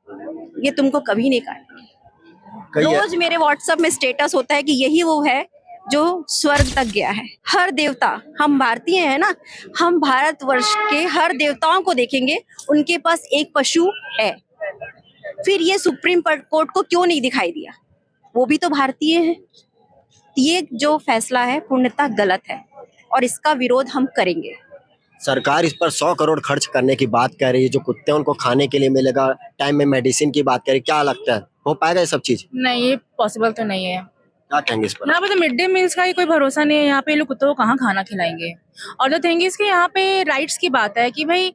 ये तुमको कभी नहीं काटेंगे। रोज मेरे व्हाट्सएप में स्टेटस होता है कि यही वो है जो स्वर्ग तक गया है। हर देवता, हम भारतीय हैं ना, हम भारतवर्ष के हर देवताओं को देखेंगे, उनके पास एक पशु है। फिर ये सुप्रीम कोर्ट को क्यों नहीं दिखाई दिया? वो भी तो भारतीय हैं। ये जो फैसला है पूर्णतः गलत है और इसका विरोध हम करेंगे। सरकार इस पर 100 करोड़ खर्च करने की बात कर रही है, जो कुत्ते हैं उनको खाने के लिए मिलेगा, टाइम में मेडिसिन की बात करें, क्या लगता है हो पाएगा ये सब चीज? नहीं, ये पॉसिबल तो नहीं है। क्या कहेंगे इस पर? यहाँ पे तो मिड डे मील्स का ही कोई भरोसा नहीं है। यहाँ पे ये लोग कुत्तों को कहाँ खाना खिलाएंगे। और द थिंग इज कि यहाँ पे राइट्स की बात है कि भाई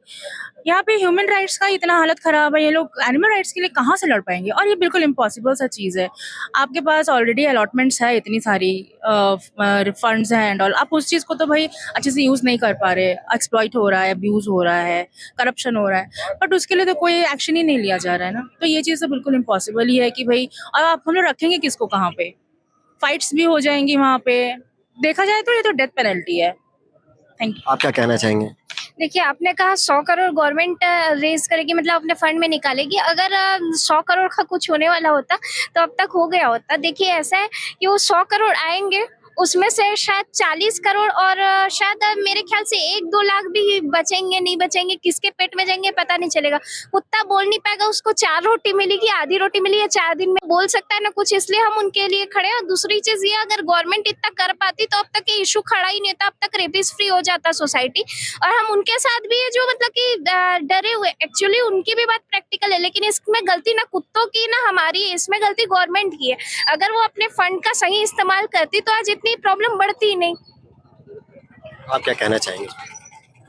यहाँ पे ह्यूमन राइट्स का इतना हालत खराब है, ये लोग एनिमल राइट्स के लिए कहाँ से लड़ पाएंगे। और ये बिल्कुल इम्पॉसिबल सा चीज़ है। आपके पास ऑलरेडी अलॉटमेंट्स है, इतनी सारी फंड्स हैं एंड ऑल, आप उस चीज़ को तो भाई अच्छे से यूज़ नहीं कर पा रहे। एक्सप्लॉइट हो रहा है, अब्यूज़ हो रहा है, करप्शन हो रहा है, बट उसके लिए तो कोई एक्शन ही नहीं लिया जा रहा है ना। तो ये चीज़ तो बिल्कुल इम्पॉसिबल ही है कि भाई और आप हम लोग रखेंगे किसको कहाँ पे। फाइट्स भी हो जाएंगी वहाँ पे। देखा जाए तो ये तो डेथ पेनल्टी है। Thank you. आप क्या कहना चाहेंगे? देखिए, आपने कहा 100 करोड़ गवर्नमेंट रेज करेगी, मतलब अपने फंड में निकालेगी। अगर 100 करोड़ का कुछ होने वाला होता तो अब तक हो गया होता। देखिए, ऐसा है कि वो 100 करोड़ आएंगे, उसमें से शायद 40 करोड़ और शायद मेरे ख्याल से 1-2 लाख भी बचेंगे, नहीं बचेंगे, किसके पेट में जाएंगे पता नहीं चलेगा। कुत्ता बोल नहीं पाएगा, उसको 4 रोटी मिलेगी, आधी रोटी मिली है, 4 दिन में बोल सकता है ना कुछ, इसलिए हम उनके लिए खड़े हैं। और दूसरी चीज ये, अगर गवर्नमेंट इतना कर पाती तो अब तक ये इशू खड़ा ही नहीं होता, अब तक रेपिस फ्री हो जाता सोसाइटी। और हम उनके साथ भी है जो मतलब कि डरे हुए, एक्चुअली उनकी भी बात प्रैक्टिकल है, लेकिन इसमें गलती ना कुत्तों की ना हमारी, इसमें गलती गवर्नमेंट की है। अगर वो अपने फंड का सही इस्तेमाल करती तो आज इतनी प्रॉब्लम बढ़ती ही नहीं। आप क्या कहना चाहेंगे?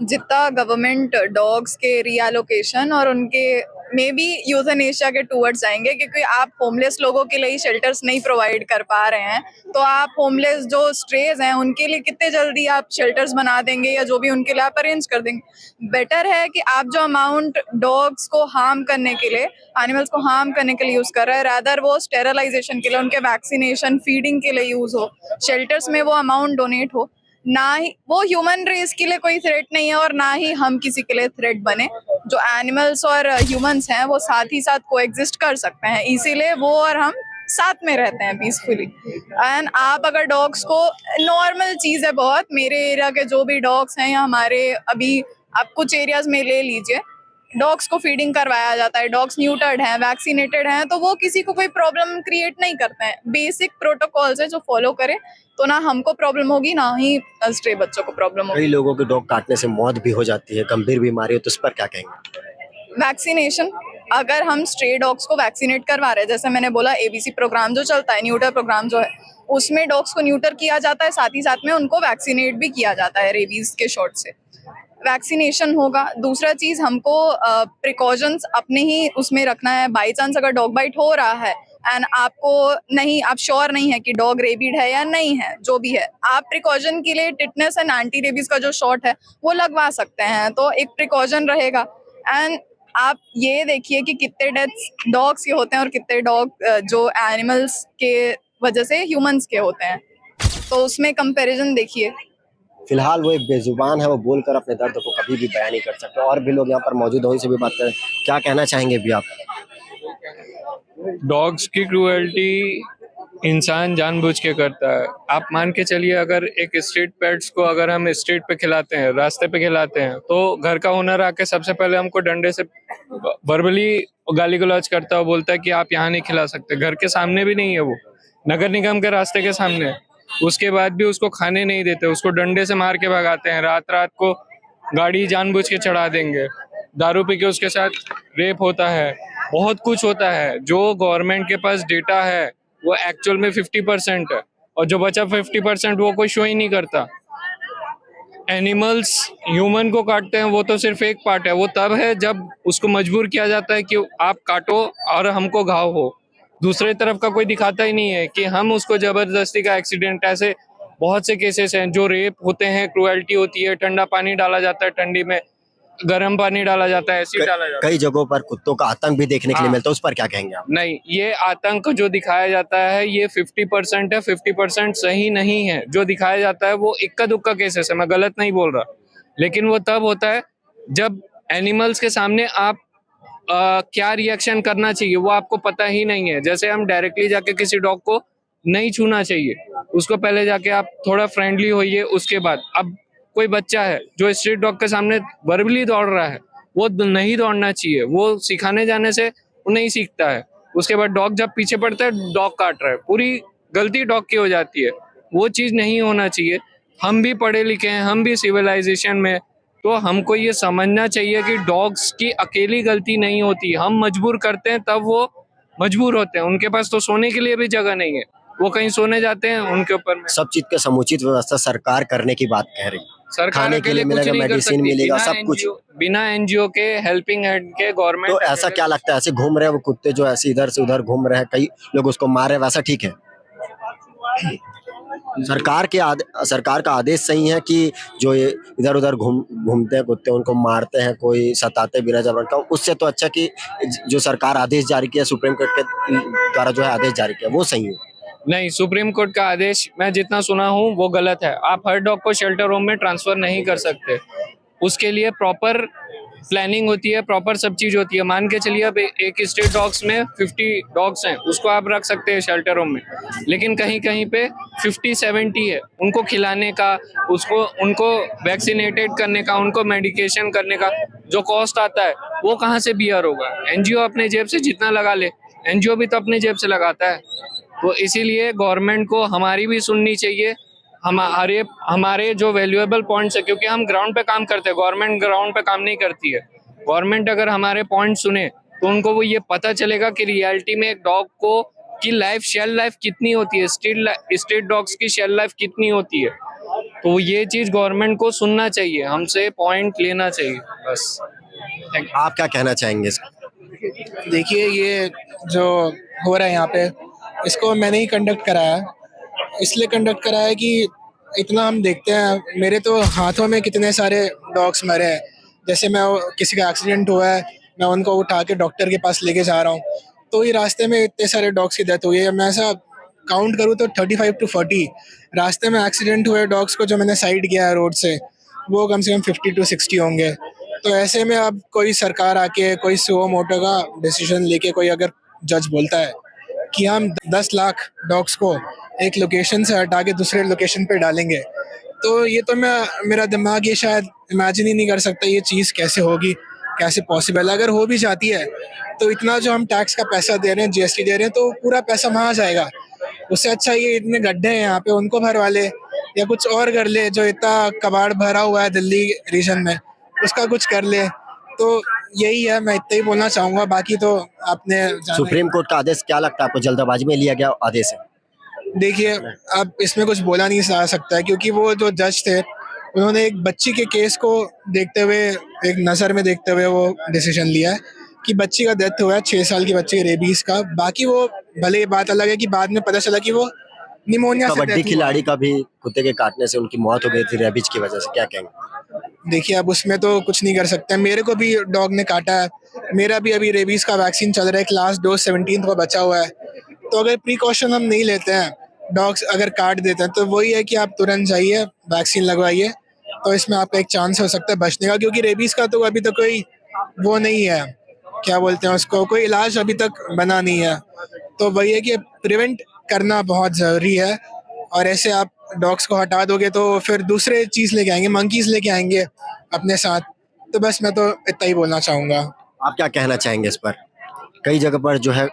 जितना गवर्नमेंट डॉग्स के रीएलोकेशन और उनके मे बी यूथनेशिया के टूवर्ड्स जाएंगे, क्योंकि आप होमलेस लोगों के लिए शेल्टर्स नहीं प्रोवाइड कर पा रहे हैं, तो आप होमलेस जो स्ट्रेज हैं उनके लिए कितने जल्दी आप शेल्टर्स बना देंगे या जो भी उनके लिए आप अरेंज कर देंगे। बेटर है कि आप जो अमाउंट डॉग्स को हार्म करने के लिए, एनिमल्स को हार्म करने के लिए यूज कर रहे हैं, रादर वो स्टेरलाइजेशन के लिए, उनके वैक्सीनेशन, फीडिंग के लिए यूज हो, शेल्टर्स में वो अमाउंट डोनेट हो। ना ही वो ह्यूमन रेस के लिए कोई थ्रेट नहीं है और ना ही हम किसी के लिए थ्रेट बने। जो एनिमल्स और ह्यूमंस हैं वो साथ ही साथ कोएग्जिस्ट कर सकते हैं, इसीलिए वो और हम साथ में रहते हैं पीसफुली। एंड आप अगर डॉग्स को, नॉर्मल चीज़ है बहुत, मेरे एरिया के जो भी डॉग्स हैं या हमारे अभी आप कुछ एरियाज में ले लीजिए, डॉग्स को फीडिंग करवाया जाता है, डॉग्स न्यूटर्ड हैं, वैक्सीनेटेड हैं, तो वो किसी को कोई प्रॉब्लम क्रिएट नहीं करते हैं। बेसिक प्रोटोकॉल्स है जो फॉलो करें तो ना हमको प्रॉब्लम होगी ना ही स्ट्रे बच्चों को प्रॉब्लम होगी। कई लोगों के डॉग काटने से मौत भी हो जाती है, गंभीर बीमारी हो, तो इस पर क्या कहेंगे? वैक्सीनेशन, अगर हम स्ट्रे डॉग्स को वैक्सीनेट करवा रहे हैं, जैसे मैंने बोला एबीसी प्रोग्राम जो चलता है, न्यूटर प्रोग्राम जो है, उसमें डॉग्स को न्यूटर किया जाता है, साथ ही साथ में उनको वैक्सीनेट भी किया जाता है रेबीज के शॉट से। वैक्सीनेशन होगा। दूसरा चीज, हमको प्रिकॉशंस अपने ही उसमें रखना है। बाई चांस अगर डॉग बाइट हो रहा है एंड आपको नहीं, आप श्योर नहीं है कि डॉग रेबीड है या नहीं है, जो भी है, आप प्रिकॉशन के लिए टिटनेस एंड एंटी रेबीज का जो शॉट है वो लगवा सकते हैं, तो एक प्रिकॉशन रहेगा। एंड आप ये देखिए कि कितने डेथ्स डॉग्स के होते हैं और कितने डॉग जो एनिमल्स के वजह से ह्यूमंस के होते हैं, तो उसमें कंपैरिजन देखिए। फिलहाल वो एक बेजुबान है, वो बोलकर अपने दर्द को कभी भी बयान नहीं कर सकते। और भी लोग यहाँ पर मौजूद हैं, उनसे भी बात करें। क्या कहना चाहेंगे भी आप? डॉग्स की क्रूएल्टी इंसान जानबूझ के करता है। आप मान के चलिए, अगर एक स्ट्रीट पेट्स को अगर हम स्ट्रीट पे खिलाते हैं, रास्ते पे खिलाते हैं, तो घर का ओनर आके सबसे पहले हमको डंडे से वर्बली गाली गलौज करता है, बोलता है कि आप यहाँ नहीं खिला सकते। घर के सामने भी नहीं है, वो नगर निगम के रास्ते के सामने है। उसके बाद भी उसको खाने नहीं देते, उसको डंडे से मार के भगाते हैं। रात रात को गाड़ी जानबूझ के चढ़ा देंगे, दारू पी के उसके साथ रेप होता है, बहुत कुछ होता है। जो गवर्नमेंट के पास डेटा है वो एक्चुअल में 50% है, और जो बचा 50% वो कोई शो ही नहीं करता। एनिमल्स ह्यूमन को काटते हैं, वो तो सिर्फ एक पार्ट है। वो तब है जब उसको मजबूर किया जाता है कि आप काटो और हमको घाव हो। दूसरे तरफ का कोई दिखाता ही नहीं है कि हम उसको जबरदस्ती का एक्सीडेंट, ऐसे बहुत से केसेस हैं जो रेप होते हैं, क्रूएल्टी होती है, ठंडा पानी डाला जाता है, ठंडी में गर्म पानी डाला जाता है, एसिड डाला जाता है। कई जगहों पर कुत्तों का आतंक भी देखने के लिए मिलता है, उस पर क्या कहेंगे आप? नहीं, ये आतंक जो दिखाया जाता है ये 50% है, 50% सही नहीं है। जो दिखाया जाता है वो इक्का दुक्का केसेस है, मैं गलत नहीं बोल रहा, लेकिन वो तब होता है जब एनिमल्स के सामने आप क्या रिएक्शन करना चाहिए वो आपको पता ही नहीं है। जैसे हम डायरेक्टली जाके किसी डॉग को नहीं छूना चाहिए, उसको पहले जाके आप थोड़ा फ्रेंडली होइए, उसके बाद। अब कोई बच्चा है जो स्ट्रीट डॉग के सामने वर्बली दौड़ रहा है, वो नहीं दौड़ना चाहिए, वो सिखाने जाने से वो नहीं सीखता है। उसके बाद डॉग जब पीछे पड़ता है, डॉग काट रहा है, पूरी गलती डॉग की हो जाती है। वो चीज़ नहीं होना चाहिए। हम भी पढ़े लिखे हैं, हम भी सिविलाइजेशन में तो हमको ये समझना चाहिए कि डॉग्स की अकेली गलती नहीं होती, हम मजबूर करते हैं तब वो मजबूर होते हैं, उनके पास तो सोने के लिए भी जगह नहीं है, वो कहीं सोने जाते हैं, उनके ऊपर सब चीज का समुचित व्यवस्था सरकार करने की बात कह रही है। सरकार खाने के लिए मिलेगा, मेडिसिन मिलेगा, सब कुछ बिना एनजीओ के, हेल्पिंग हैंड के, गवर्नमेंट। तो ऐसा क्या लगता है, ऐसे घूम रहे हैं वो कुत्ते जो ऐसे इधर से उधर घूम रहे हैं, कई लोग उसको मार रहे हैं, वैसा ठीक है? सरकार का आदेश सही है कि जो ये इधर उधर घूमते हैं कुत्ते उनको मारते हैं, कोई सताते बिना जबरन का, उससे तो अच्छा कि जो सरकार आदेश जारी किया, सुप्रीम कोर्ट के द्वारा जो है आदेश जारी किया, वो सही है? नहीं, सुप्रीम कोर्ट का आदेश मैं जितना सुना हूँ वो गलत है। आप हर डॉग को शेल्टर होम में ट्रांसफर नहीं कर सकते, उसके लिए प्रॉपर प्लानिंग होती है, प्रॉपर सब चीज होती है। मान के चलिए अब एक स्ट्रीट डॉग्स में 50 डॉग्स हैं, उसको आप रख सकते हैं शेल्टर होम में, लेकिन कहीं कहीं पे 50-70 है, उनको खिलाने का, उनको वैक्सीनेटेड करने का, उनको मेडिकेशन करने का जो कॉस्ट आता है वो कहाँ से बियर होगा? एनजीओ अपने जेब से जितना लगा ले, एनजीओ भी तो अपने जेब से लगाता है। तो इसीलिए गवर्नमेंट को हमारी भी सुननी चाहिए, हमारे जो वैल्यूएबल पॉइंट्स है, क्योंकि हम ग्राउंड पे काम करते हैं, गवर्नमेंट ग्राउंड पे काम नहीं करती है। गवर्नमेंट अगर हमारे पॉइंट सुने तो उनको वो ये पता चलेगा कि रियलिटी में एक डॉग को की लाइफ, शेल लाइफ कितनी होती है, स्ट्रीट डॉग्स की शेल लाइफ कितनी होती है। तो ये चीज गवर्नमेंट को सुनना चाहिए, हमसे पॉइंट लेना चाहिए बस। आप क्या कहना चाहेंगे इसको? देखिए, ये जो हो रहा है यहाँ पे, इसको मैंने ही कंडक्ट कराया, इसलिए कंडक्ट कराया है कि इतना हम देखते हैं, मेरे तो हाथों में कितने सारे डॉग्स मरे हैं। जैसे मैं किसी का एक्सीडेंट हुआ है, मैं उनको उठा के डॉक्टर के पास लेके जा रहा हूँ, तो ये रास्ते में इतने सारे डॉग्स की डेथ हुई है। मैं ऐसा काउंट करूँ तो 35 to 40 रास्ते में एक्सीडेंट हुए डॉग्स को जो मैंने साइड किया है रोड से, वो कम से कम 50 to 60 होंगे। तो ऐसे में अब कोई सरकार आके कोई सुओ मोटो का डिसीजन लेके कोई अगर जज बोलता है कि हम 10 लाख डॉग्स को एक लोकेशन से हटा के दूसरे लोकेशन पे डालेंगे, तो ये तो मेरा दिमाग ये शायद इमेजिन ही नहीं कर सकता ये चीज़ कैसे होगी, कैसे पॉसिबल। अगर हो भी जाती है तो इतना जो हम टैक्स का पैसा दे रहे हैं, जीएसटी दे रहे हैं, तो पूरा पैसा वहाँ जाएगा। उससे अच्छा ये इतने गड्ढे हैं यहाँ पे, उनको भरवा ले या कुछ और कर ले, जो इतना कबाड़ भरा हुआ है दिल्ली रीजन में, उसका कुछ कर ले। तो यही है, मैं इतना ही बोलना चाहूँगा, बाकी तो आपने सुप्रीम कोर्ट का आदेश क्या लगता है आपको, जल्दबाजी में लिया गया आदेश है? देखिए, अब इसमें कुछ बोला नहीं जा सकता है, क्योंकि वो जो जज थे उन्होंने एक बच्ची के केस को देखते हुए, एक नज़र में देखते हुए वो डिसीजन लिया है कि बच्ची का डेथ हुआ है, 6 साल की बच्ची रेबीज का। बाकी वो भले ये बात अलग है कि बाद में पता चला कि वो निमोनिया से कबड्डी खिलाड़ी का भी कुत्ते के काटने से उनकी मौत हो गई थी रेबीज की वजह से, क्या कहेंगे? देखिए, अब उसमें तो कुछ नहीं कर सकते। मेरे को भी डॉग ने काटा है, मेरा भी अभी रेबीज का वैक्सीन चल रहा है, क्लास डोज 17 को बचा हुआ है। तो अगर प्रिकॉशन हम नहीं लेते हैं, डॉग्स अगर काट देते हैं, तो वही है कि आप तुरंत जाइए, वैक्सीन लगवाइए, तो इसमें आपका एक चांस हो सकता है बचने का। क्योंकि रेबीज का तो अभी तक कोई वो नहीं है, क्या बोलते हैं उसको, कोई इलाज अभी तक बना नहीं है। तो वही है कि प्रिवेंट करना बहुत ज़रूरी है, और ऐसे आप डॉग्स को हटा दोगे तो फिर दूसरे चीज़ लेके आएंगे, मंकीज़ लेके आएंगे अपने साथ। तो बस मैं तो इतना ही बोलना चाहूँगा। आप क्या कहना चाहेंगे इस पर? कई जगह पर जो है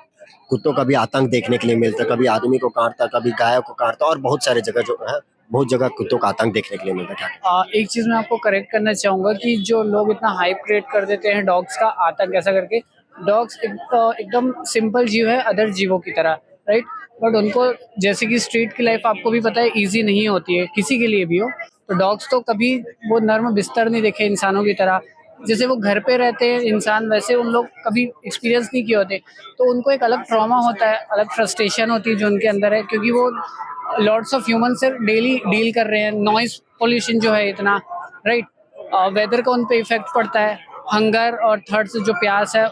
कुत्तों का भी आतंक देखने के लिए मिलता है, कभी आदमी को काटता, कभी गाय को काटता, और बहुत सारे जगह जो है, बहुत जगह कुत्तों का आतंक देखने के लिए मिलता है। एक चीज़ मैं आपको करेक्ट करना चाहूँगा कि जो लोग इतना हाइप क्रिएट कर देते हैं डॉग्स का आतंक ऐसा करके, डॉग्स एकदम सिंपल जीव है अदर जीवों की तरह, राइट। बट उनको, जैसे कि स्ट्रीट की लाइफ आपको भी पता है ईजी नहीं होती है, किसी के लिए भी हो, तो डॉग्स तो कभी वो नर्म बिस्तर नहीं देखे इंसानों की तरह। जैसे वो घर पे रहते हैं इंसान, वैसे उन लोग कभी एक्सपीरियंस नहीं किए होते, तो उनको एक अलग ट्रॉमा होता है, अलग फ्रस्ट्रेशन होती है जो उनके अंदर है, क्योंकि वो लॉट्स ऑफ ह्यूमन से डेली डील कर रहे हैं। नॉइज पोल्यूशन जो है इतना, राइट, वेदर का उन पे इफेक्ट पड़ता है, हंगर और थर्ड से जो प्यास है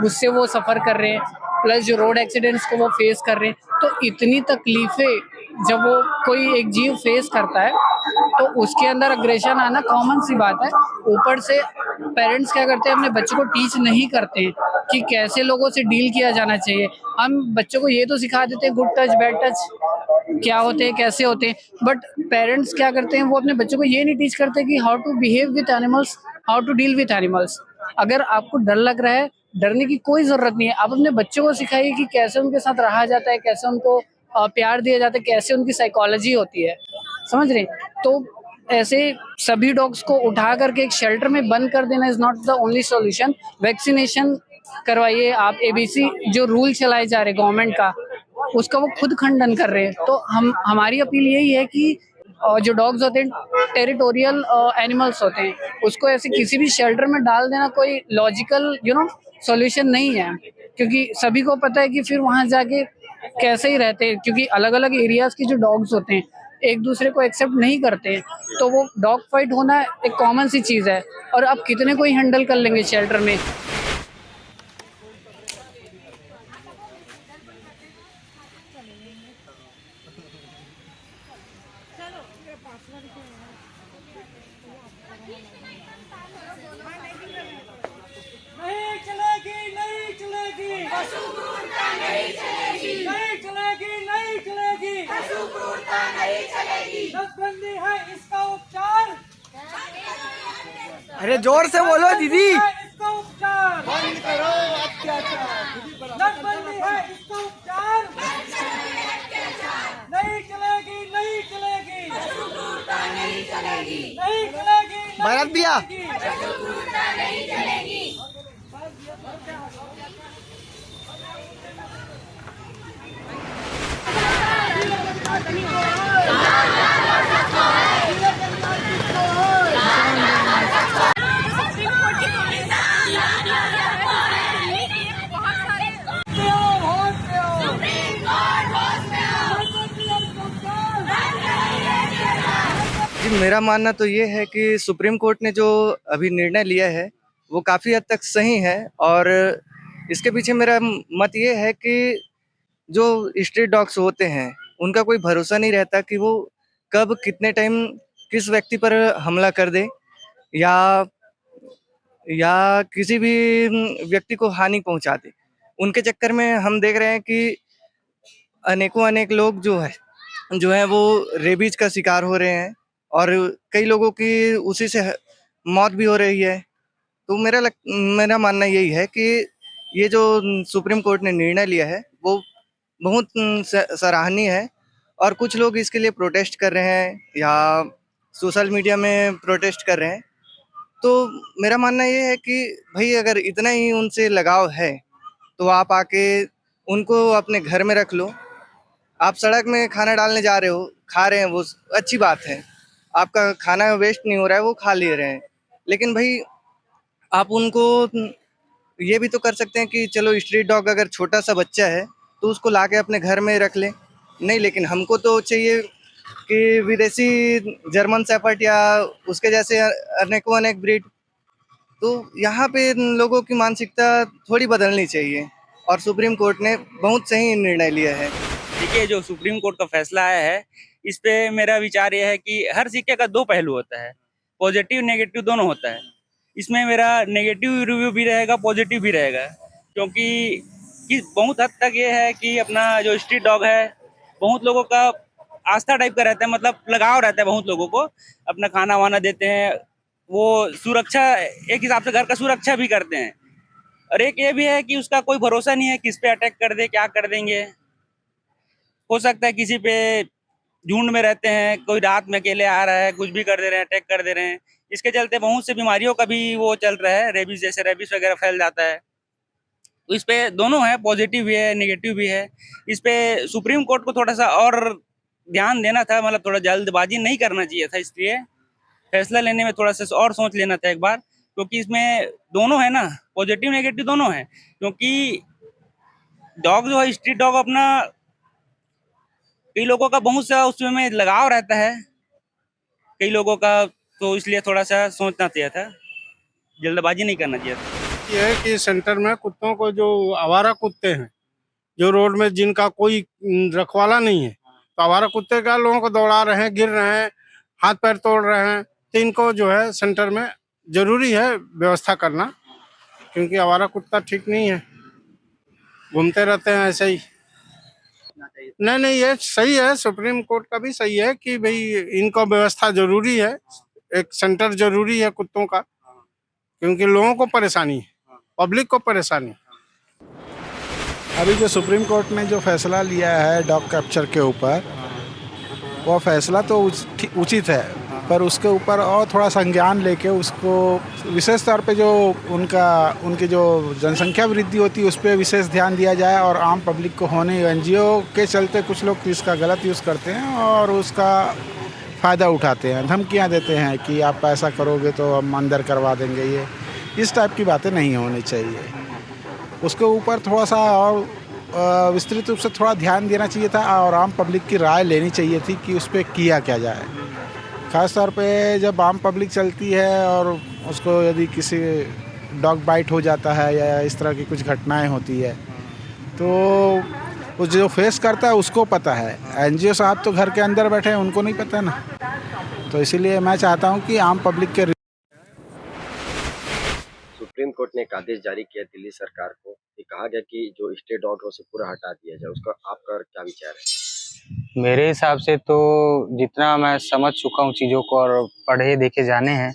उससे वो सफ़र कर रहे हैं, प्लस जो रोड एक्सीडेंट्स को वो फेस कर रहे हैं। तो इतनी तकलीफ़ें जब वो कोई एक जीव फेस करता है तो उसके अंदर अग्रेशन आना कॉमन सी बात है। ऊपर से पेरेंट्स क्या करते हैं, अपने बच्चों को टीच नहीं करते हैं कि कैसे लोगों से डील किया जाना चाहिए। हम बच्चों को ये तो सिखा देते हैं गुड टच बैड टच क्या होते हैं, कैसे होते हैं, बट पेरेंट्स क्या करते हैं, वो अपने बच्चों को ये नहीं टीच करते कि how to behave with animals, how to deal with animals. अगर आपको डर लग रहा है, डरने की कोई ज़रूरत नहीं है। आप अपने बच्चों को सिखाइए कि कैसे उनके साथ रहा जाता है, कैसे उनको प्यार दिया जाता है, कैसे उनकी साइकोलॉजी होती है, समझ रहे हैं। तो ऐसे सभी डॉग्स को उठा करके एक शेल्टर में बंद कर देना is not the only solution. Vaccination करवाइए आप। एबीसी जो रूल चलाए जा रहे गवर्नमेंट का, उसका वो खुद खंडन कर रहे हैं। तो हमारी अपील यही है कि जो डॉग्स होते हैं टेरिटोरियल एनिमल्स होते हैं, उसको ऐसे किसी भी शेल्टर में डाल देना कोई लॉजिकल सॉल्यूशन नहीं है, क्योंकि सभी को पता है कि फिर वहाँ जाके कैसे ही रहते हैं, क्योंकि अलग अलग एरियाज के जो डॉग्स होते हैं एक दूसरे को एक्सेप्ट नहीं करते, तो वो डॉग फाइट होना एक कॉमन सी चीज़ है। और अब कितने को ही हैंडल कर लेंगे शेल्टर में। नहीं चलेगी, नहीं चलेगी, पशु क्रूरता नहीं चलेगी, नहीं चलेगी, नहीं चलेगी, पशु क्रूरता नहीं चलेगी। नसबंदी है इसका उपचार, अरे जोर से बोलो दीदी। इसका उपचार बंद करो, अत्याचार। नसबंदी है इसका उपचार, नहीं चलेगी, नहीं चलेगी, पशु क्रूरता नहीं चलेगी, नहीं चलेगी, भारत भैया पशु क्रूरता नहीं चलेगी। जी, मेरा मानना तो ये है कि सुप्रीम कोर्ट ने जो अभी निर्णय लिया है वो काफ़ी हद तक सही है। और इसके पीछे मेरा मत ये है कि जो स्ट्रीट डॉग्स होते हैं उनका कोई भरोसा नहीं रहता कि वो कब कितने टाइम किस व्यक्ति पर हमला कर दे या किसी भी व्यक्ति को हानि पहुंचा दे। उनके चक्कर में हम देख रहे हैं कि अनेक लोग जो है वो रेबीज का शिकार हो रहे हैं और कई लोगों की उसी से मौत भी हो रही है। तो मेरा मानना यही है कि ये जो सुप्रीम कोर्ट ने निर्णय लिया है वो बहुत सराहनीय है। और कुछ लोग इसके लिए प्रोटेस्ट कर रहे हैं या सोशल मीडिया में प्रोटेस्ट कर रहे हैं। तो मेरा मानना ये है कि भाई अगर इतना ही उनसे लगाव है तो आप आके उनको अपने घर में रख लो। आप सड़क में खाना डालने जा रहे हो, खा रहे हैं, वो अच्छी बात है, आपका खाना वेस्ट नहीं हो रहा है, वो खा ले रहे हैं। लेकिन भाई आप उनको ये भी तो कर सकते हैं कि चलो स्ट्रीट डॉग अगर छोटा सा बच्चा है तो उसको लाके अपने घर में रख लें। नहीं, लेकिन हमको तो चाहिए कि विदेशी जर्मन शेफर्ड या उसके जैसे अनेक ब्रीड। तो यहाँ पे लोगों की मानसिकता थोड़ी बदलनी चाहिए और सुप्रीम कोर्ट ने बहुत सही निर्णय लिया है। देखिए, जो सुप्रीम कोर्ट का फैसला आया है इस पे मेरा विचार यह है कि हर सिक्के का दो पहलू होता है, पॉजिटिव नेगेटिव दोनों होता है। इसमें मेरा नेगेटिव रिव्यू भी रहेगा, पॉजिटिव भी रहेगा, क्योंकि बहुत हद तक ये है कि अपना जो स्ट्रीट डॉग है बहुत लोगों का आस्था टाइप का रहता है, मतलब लगाव रहता है, बहुत लोगों को अपना खाना वाना देते हैं, वो सुरक्षा एक हिसाब से घर का सुरक्षा भी करते हैं। और एक ये भी है कि उसका कोई भरोसा नहीं है किस पे अटैक कर दे, क्या कर देंगे। हो सकता है किसी पे झुंड में रहते हैं, कोई रात में अकेले आ रहा है, कुछ भी कर दे रहे हैं, अटैक कर दे रहे हैं। इसके चलते बहुत से बीमारियों का भी वो चल रहा है, रेबीज जैसे रेबीज वगैरह फैल जाता है। तो इस पे दोनों है, पॉजिटिव भी है, नेगेटिव भी है। इस पे सुप्रीम कोर्ट को थोड़ा सा और ध्यान देना था, मतलब थोड़ा जल्दबाजी नहीं करना चाहिए था, इसलिए फैसला लेने में थोड़ा सा और सोच लेना था एक बार, क्योंकि इसमें दोनों है ना, पॉजिटिव नेगेटिव दोनों है। क्योंकि डॉग जो है स्ट्रीट डॉग अपना कई लोगों का बहुत सा उसमें लगाव रहता है, कई लोगों का, तो इसलिए थोड़ा सा सोचना चाहिए था, जल्दबाजी नहीं करना चाहिए था। ये है कि सेंटर में कुत्तों को, जो आवारा कुत्ते हैं जो रोड में जिनका कोई रखवाला नहीं है, तो आवारा कुत्ते क्या लोगों को दौड़ा रहे हैं, गिर रहे हैं, हाथ पैर तोड़ रहे हैं, तो इनको जो है सेंटर में जरूरी है व्यवस्था करना, क्योंकि आवारा कुत्ता ठीक नहीं है, घूमते रहते हैं ऐसे ही। नहीं, ये सही है, सुप्रीम कोर्ट का भी सही है कि भाई इनको व्यवस्था जरूरी है, एक सेंटर जरूरी है कुत्तों का, क्योंकि लोगों को परेशानी है, पब्लिक को परेशानी। अभी जो सुप्रीम कोर्ट ने जो फैसला लिया है डॉग कैप्चर के ऊपर, वो फैसला तो उचित है। पर उसके ऊपर और थोड़ा संज्ञान लेके उसको विशेष तौर पे जो उनकी जो जनसंख्या वृद्धि होती है उस पर विशेष ध्यान दिया जाए, और आम पब्लिक को होने एनजीओ के चलते कुछ लोग इसका गलत यूज़ करते हैं और उसका फ़ायदा उठाते हैं, धमकियां देते हैं कि आप ऐसा करोगे तो हम अंदर करवा देंगे। ये इस टाइप की बातें नहीं होनी चाहिए। उसके ऊपर थोड़ा सा और विस्तृत रूप से थोड़ा ध्यान देना चाहिए था और आम पब्लिक की राय लेनी चाहिए थी कि उस पर किया क्या जाए। ख़ास तौर पे जब आम पब्लिक चलती है और उसको यदि किसी डॉग बाइट हो जाता है या इस तरह की कुछ घटनाएं होती है तो वो जो फेस करता है उसको पता है। एनजीओ साहब तो घर के अंदर बैठे हैं, उनको नहीं पता ना। तो इसीलिए मैं चाहता हूँ कि आम पब्लिक के सुप्रीम कोर्ट ने एक आदेश जारी किया दिल्ली सरकार को, ये कहा गया कि जो स्टे डॉग है उसे पूरा हटा दिया जाए। उसका आपका क्या विचार है? मेरे हिसाब से तो जितना मैं समझ चुका हूँ चीज़ों को और पढ़े देखे जाने हैं,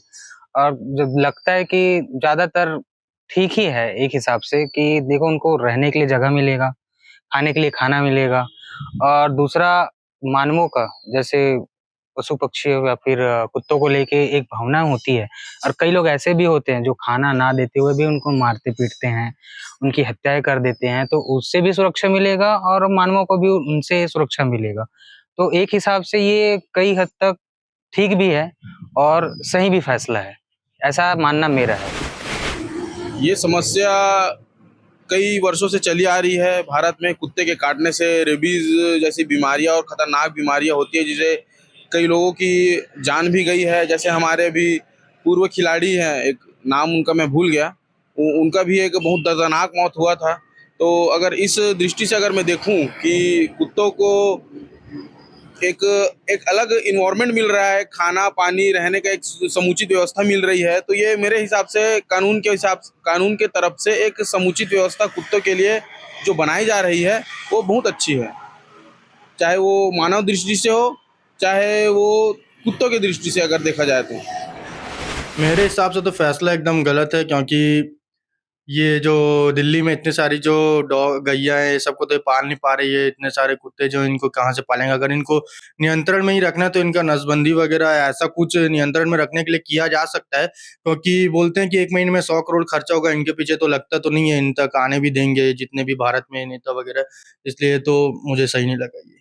और जब लगता है कि ज़्यादातर ठीक ही है एक हिसाब से कि देखो उनको रहने के लिए जगह मिलेगा, खाने के लिए खाना मिलेगा, और दूसरा मानवों का जैसे पशु पक्षी या फिर कुत्तों को लेके एक भावना होती है, और कई लोग ऐसे भी होते हैं जो खाना ना देते हुए भी उनको मारते पीटते हैं, उनकी हत्याएं कर देते हैं, तो उससे भी सुरक्षा मिलेगा और मानवों को भी उनसे सुरक्षा मिलेगा। तो एक हिसाब से ये कई हद तक ठीक भी है और सही भी फैसला है, ऐसा मानना मेरा है। ये समस्या कई वर्षों से चली आ रही है। भारत में कुत्ते के काटने से रेबीज जैसी बीमारियां और खतरनाक बीमारियां होती है, जिसे कई लोगों की जान भी गई है। जैसे हमारे भी पूर्व खिलाड़ी हैं, एक नाम उनका मैं भूल गया, उनका भी एक बहुत दर्दनाक मौत हुआ था। तो अगर इस दृष्टि से अगर मैं देखूं कि कुत्तों को एक अलग इन्वायरमेंट मिल रहा है, खाना पानी रहने का एक समुचित व्यवस्था मिल रही है, तो ये मेरे हिसाब से कानून के तरफ से एक समुचित व्यवस्था कुत्तों के लिए जो बनाई जा रही है वो बहुत अच्छी है। चाहे वो मानव दृष्टि से हो, चाहे वो कुत्तों की दृष्टि से अगर देखा जाए तो। मेरे हिसाब से तो फैसला एकदम गलत है, क्योंकि ये जो दिल्ली में इतनी सारी जो गैया है सबको तो पाल नहीं पा रही है, इतने सारे कुत्ते जो इनको कहाँ से पालेंगे। अगर इनको नियंत्रण में ही रखना है तो इनका नसबंदी वगैरह ऐसा कुछ नियंत्रण में रखने के लिए किया जा सकता है, क्योंकि बोलते हैं कि 1 महीने में 100 करोड़ खर्चा होगा, इनके पीछे तो लगता तो नहीं है इन तक आने भी देंगे जितने भी भारत में नेता वगैरह, इसलिए तो मुझे सही नहीं लगा ये।